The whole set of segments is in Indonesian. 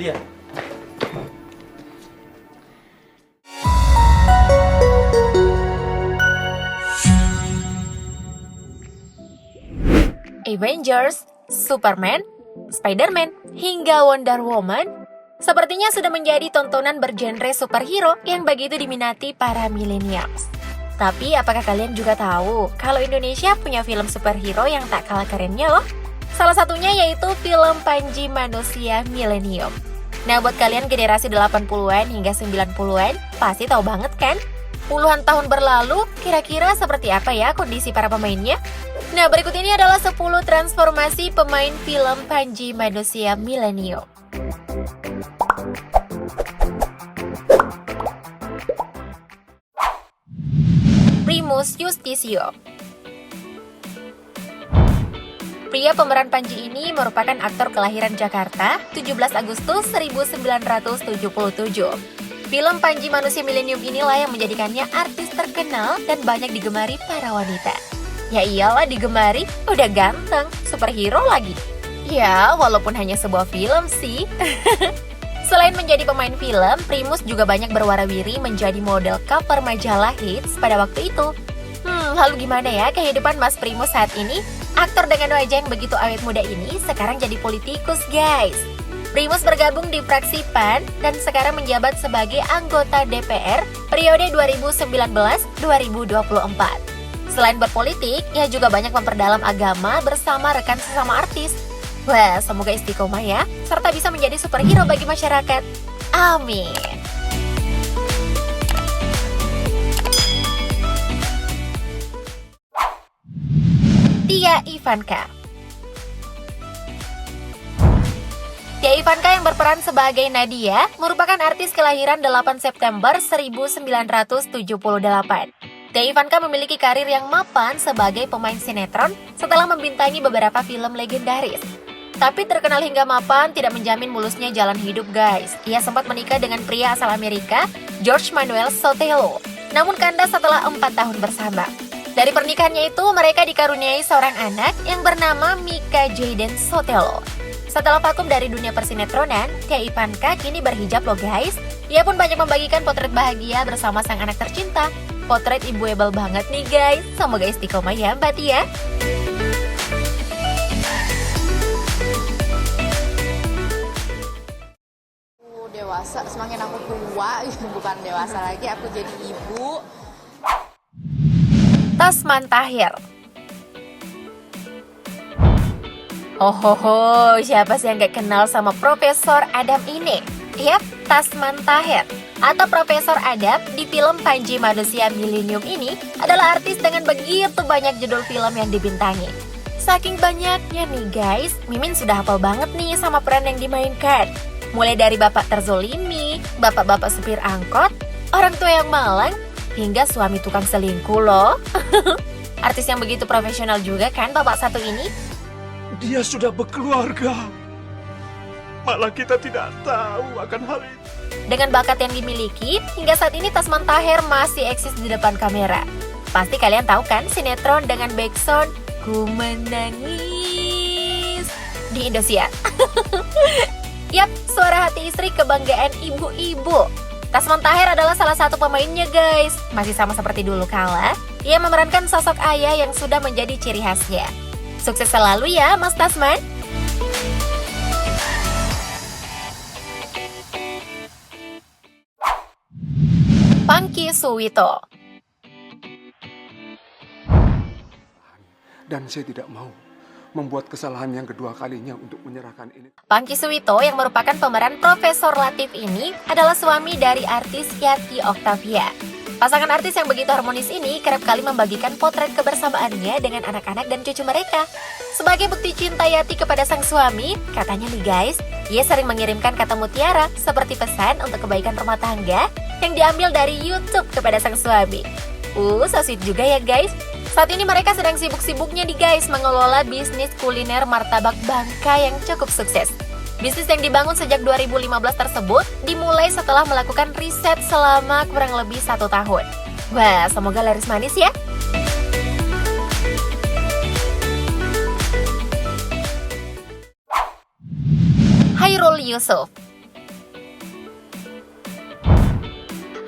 dia. Avengers, Superman, Spider-Man, hingga Wonder Woman sepertinya sudah menjadi tontonan bergenre superhero yang begitu diminati para millennials. Tapi apakah kalian juga tahu kalau Indonesia punya film superhero yang tak kalah kerennya loh? Salah satunya yaitu film Panji Manusia Milenium. Nah, buat kalian generasi 80-an hingga 90-an, pasti tahu banget kan? Puluhan tahun berlalu, kira-kira seperti apa ya kondisi para pemainnya? Nah, berikut ini adalah 10 transformasi pemain film Panji Manusia Milenium. Primus Yustisio. Pria pemeran Panji ini merupakan aktor kelahiran Jakarta, 17 Agustus 1977. Film Panji Manusia Milenium inilah yang menjadikannya artis terkenal dan banyak digemari para wanita. Ya iyalah digemari, udah ganteng, superhero lagi. Ya, walaupun hanya sebuah film sih. Selain menjadi pemain film, Primus juga banyak berwarawiri menjadi model cover majalah hits pada waktu itu. Lalu gimana ya kehidupan Mas Primus saat ini? Aktor dengan wajah yang begitu awet muda ini sekarang jadi politikus, guys. Primus bergabung di fraksi PAN dan sekarang menjabat sebagai anggota DPR periode 2019-2024. Selain berpolitik, ia juga banyak memperdalam agama bersama rekan sesama artis. Wah, semoga istiqomah ya, serta bisa menjadi superhero bagi masyarakat. Amin. Tia Ivanka. Tia Ivanka yang berperan sebagai Nadia merupakan artis kelahiran 8 September 1978. Tia Ivanka memiliki karir yang mapan sebagai pemain sinetron setelah membintangi beberapa film legendaris. Tapi terkenal hingga mapan tidak menjamin mulusnya jalan hidup, guys. Ia sempat menikah dengan pria asal Amerika, George Manuel Sotelo. Namun kandas setelah 4 tahun bersama. Dari pernikahannya itu, mereka dikaruniai seorang anak yang bernama Mika Jaden Sotelo. Setelah vakum dari dunia persinetronan, Tia Ivanka kini berhijab loh, guys. Ia pun banyak membagikan potret bahagia bersama sang anak tercinta. Potret ibuable banget nih, guys. Semoga istiqomah ya, Mbak Tia. Dewasa, semakin aku tua, bukan dewasa lagi, aku jadi ibu. Tasman Tahir. Siapa sih yang gak kenal sama Profesor Adam ini? Yap, Tasman Tahir atau Profesor Adam di film Panji Manusia Milenium ini adalah artis dengan begitu banyak judul film yang dibintangi. Saking banyaknya nih guys, Mimin sudah hafal banget nih sama peran yang dimainkan. Mulai dari bapak terzolimi, bapak-bapak supir angkot, orang tua yang malang, hingga suami tukang selingkuh loh. Artis yang begitu profesional juga kan bapak satu ini? Dia sudah berkeluarga. Malah kita tidak tahu akan hal itu. Dengan bakat yang dimiliki, hingga saat ini Tasman Tahir masih eksis di depan kamera. Pasti kalian tahu kan sinetron dengan backsound Ku Menangis di Indosiar. Yap, suara hati istri kebanggaan ibu-ibu. Tasman Tahir adalah salah satu pemainnya, guys. Masih sama seperti dulu kala, ia memerankan sosok ayah yang sudah menjadi ciri khasnya. Sukses selalu ya, Mas Tasman. Pangky Suwito. Dan saya tidak mau membuat kesalahan yang kedua kalinya untuk menyerahkan ini. Pangky Suwito yang merupakan pemeran Profesor Latif ini adalah suami dari artis Yati Octavia. Pasangan artis yang begitu harmonis ini kerap kali membagikan potret kebersamaannya dengan anak-anak dan cucu mereka. Sebagai bukti cinta Yati kepada sang suami, katanya nih guys, ia sering mengirimkan kata mutiara seperti pesan untuk kebaikan rumah tangga yang diambil dari YouTube kepada sang suami. So sweet juga ya guys. Saat ini mereka sedang sibuk-sibuknya nih guys mengelola bisnis kuliner martabak Bangka yang cukup sukses. Bisnis yang dibangun sejak 2015 tersebut dimulai setelah melakukan riset selama kurang lebih 1 tahun. Wah, semoga laris manis ya. Chairul Yusuf.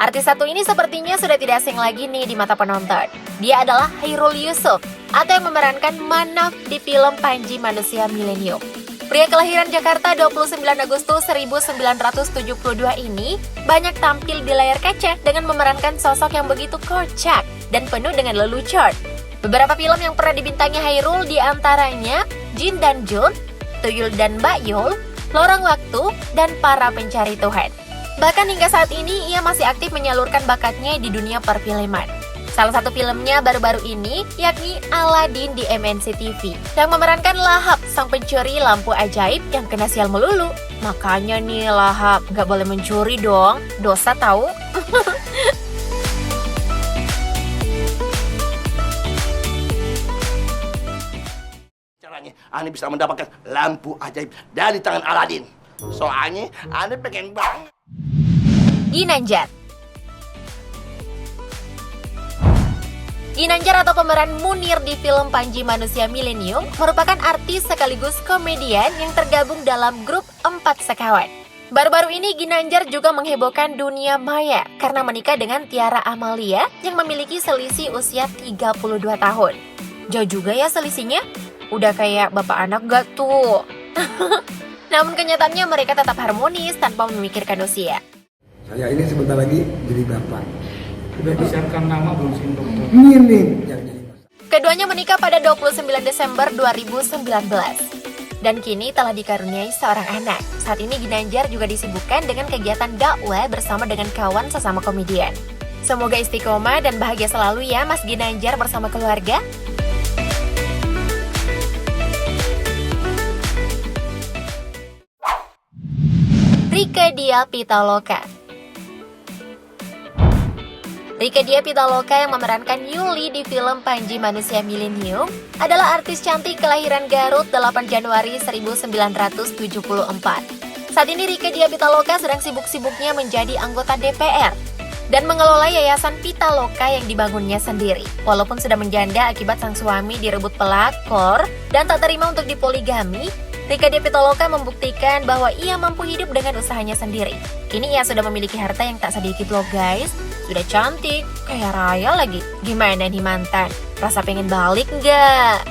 Artis satu ini sepertinya sudah tidak asing lagi nih di mata penonton. Dia adalah Chairul Yusuf, atau yang memerankan Manaf di film Panji Manusia Milenium. Pria kelahiran Jakarta 29 Agustus 1972 ini banyak tampil di layar kaca dengan memerankan sosok yang begitu kocak dan penuh dengan lelucon. Beberapa film yang pernah dibintangi Chairul diantaranya Jin dan Jun, Tuyul dan Mbak Yul, Lorong Waktu, dan Para Pencari Tuhan. Bahkan hingga saat ini ia masih aktif menyalurkan bakatnya di dunia perfilman. Salah satu filmnya baru-baru ini yakni Aladdin di MNC TV yang memerankan Lahap, sang pencuri lampu ajaib yang kena sial melulu. Makanya nih Lahap gak boleh mencuri dong, dosa tahu. Caranya Ane bisa mendapatkan lampu ajaib dari tangan Aladdin. Soalnya Ane pengen banget. Ginanjar. Ginanjar atau pemeran Munir di film Panji Manusia Milenium merupakan artis sekaligus komedian yang tergabung dalam grup 4 Sekawan. Baru-baru ini Ginanjar juga menghebohkan dunia maya karena menikah dengan Tiara Amalia yang memiliki selisih usia 32 tahun. Jauh juga ya selisihnya? Udah kayak bapak anak gak tuh? Namun kenyataannya mereka tetap harmonis tanpa memikirkan usia. Saya ini sebentar lagi jadi bapak. Sudah disiapkan nama belum sih dokter? Minim yang jadi masalah. Keduanya menikah pada 29 Desember 2019. Dan kini telah dikaruniai seorang anak. Saat ini Ginanjar juga disibukkan dengan kegiatan dakwah bersama dengan kawan sesama komedian. Semoga istiqomah dan bahagia selalu ya Mas Ginanjar bersama keluarga. Rieke Diah Pitaloka. Rieke Diah Pitaloka yang memerankan Yuli di film Panji Manusia Milenium adalah artis cantik kelahiran Garut 8 Januari 1974. Saat ini Rieke Diah Pitaloka sedang sibuk-sibuknya menjadi anggota DPR dan mengelola yayasan Pitaloka yang dibangunnya sendiri. Walaupun sudah menjanda akibat sang suami direbut pelakor dan tak terima untuk dipoligami, Rieke Diah Pitaloka membuktikan bahwa ia mampu hidup dengan usahanya sendiri. Kini ia sudah memiliki harta yang tak sedikit loh guys. Sudah cantik, kayak raya lagi. Gimana nih mantan? Rasa pengen balik nggak?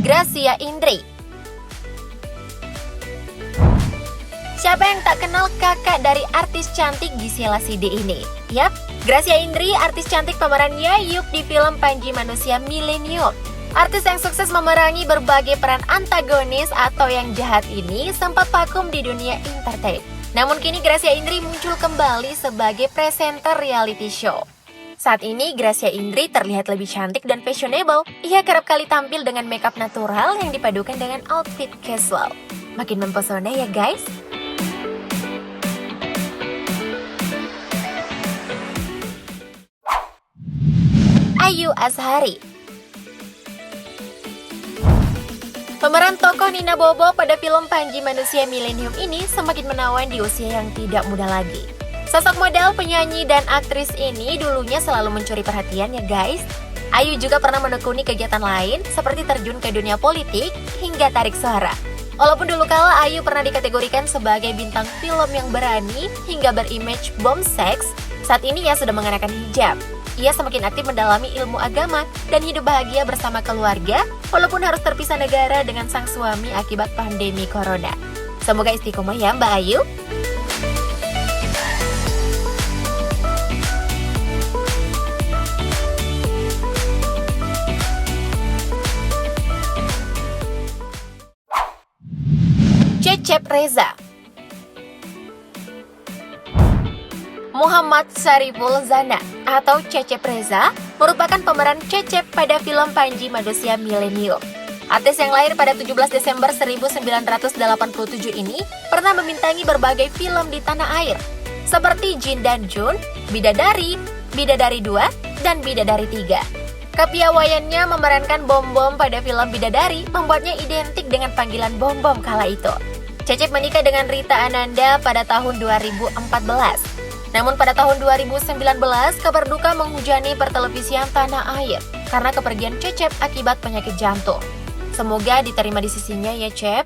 Gracia Indri. Siapa yang tak kenal kakak dari artis cantik Gisela Sidi ini? Yap, Gracia Indri, artis cantik pemeran Yayuk di film Panji Manusia Milenium. Artis yang sukses memerangi berbagai peran antagonis atau yang jahat ini sempat vakum di dunia entertain. Namun kini Gracia Indri muncul kembali sebagai presenter reality show. Saat ini Gracia Indri terlihat lebih cantik dan fashionable. Ia kerap kali tampil dengan makeup natural yang dipadukan dengan outfit casual. Makin mempesona ya guys. Ayu Azhari. Pemeran tokoh Nina Bobo pada film Panji Manusia Milenium ini semakin menawan di usia yang tidak muda lagi. Sosok model, penyanyi, dan aktris ini dulunya selalu mencuri perhatian ya guys. Ayu juga pernah menekuni kegiatan lain seperti terjun ke dunia politik hingga tarik suara. Walaupun dulu kala Ayu pernah dikategorikan sebagai bintang film yang berani hingga berimage bom seks, saat ini ia sudah mengenakan hijab. Ia semakin aktif mendalami ilmu agama dan hidup bahagia bersama keluarga walaupun harus terpisah negara dengan sang suami akibat pandemi corona. Semoga istiqomah ya Mbak Ayu. Cecep Reza. Muhammad Syariful Zana atau Cecep Reza merupakan pemeran Cecep pada film Panji Manusia Milenium. Artis yang lahir pada 17 Desember 1987 ini pernah membintangi berbagai film di tanah air seperti Jin dan Jun, Bidadari, Bidadari 2, dan Bidadari 3. Kepiawaiannya memerankan Bom-Bom pada film Bidadari membuatnya identik dengan panggilan Bom-Bom kala itu. Cecep menikah dengan Rita Ananda pada tahun 2014. Namun pada tahun 2019, kabar duka menghujani pertelevisian tanah air karena kepergian Cecep akibat penyakit jantung. Semoga diterima di sisinya ya Cep.